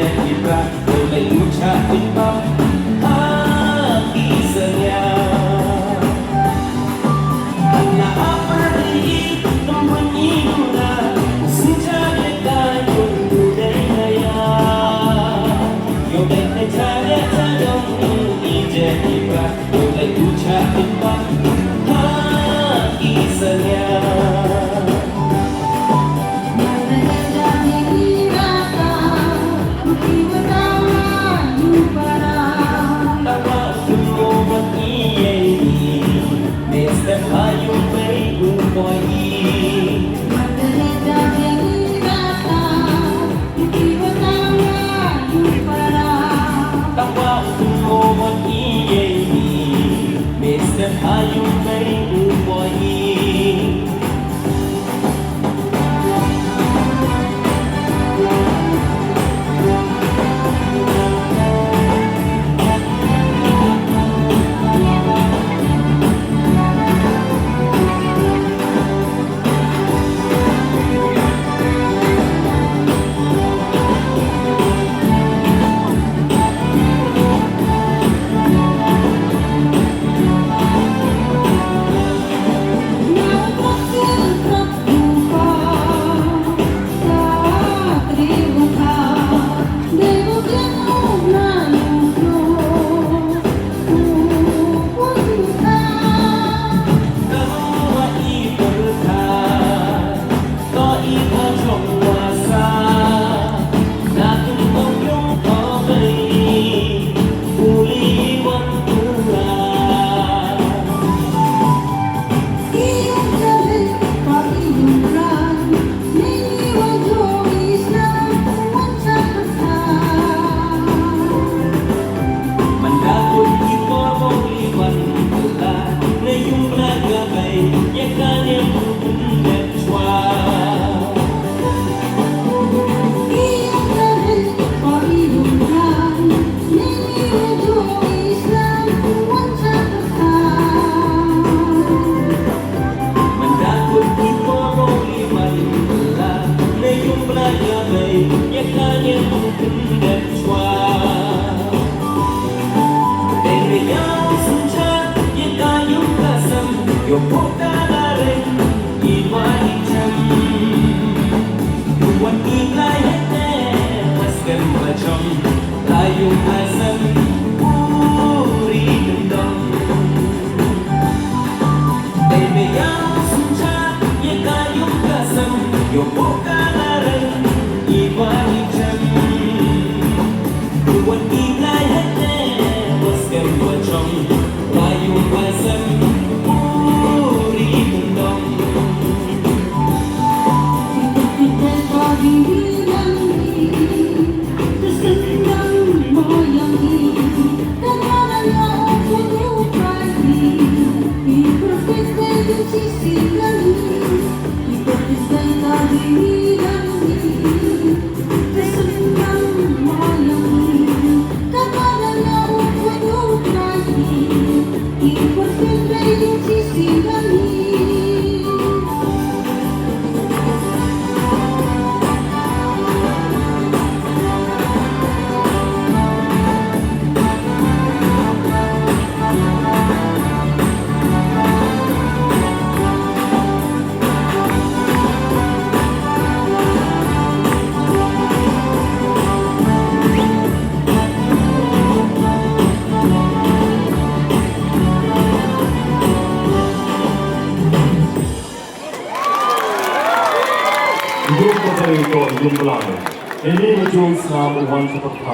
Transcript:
kita boleh ucapin hati senyap. Anak apa ini membunyi guna senja kayun budaya. Yo bete cari cadong ije kita boleh ucapin hati senyap. Yung puka na rin iwanicam Buwan inay hete Maskan macam Layong asam Puri dendam Baby yang sunca Ya kayong kasam Yung puka na rin iwanicam Buwan inay hete Maskan macam Layong asam Yung pagkain ito, yung lang. Ini medyo sa uwan sa pagkain.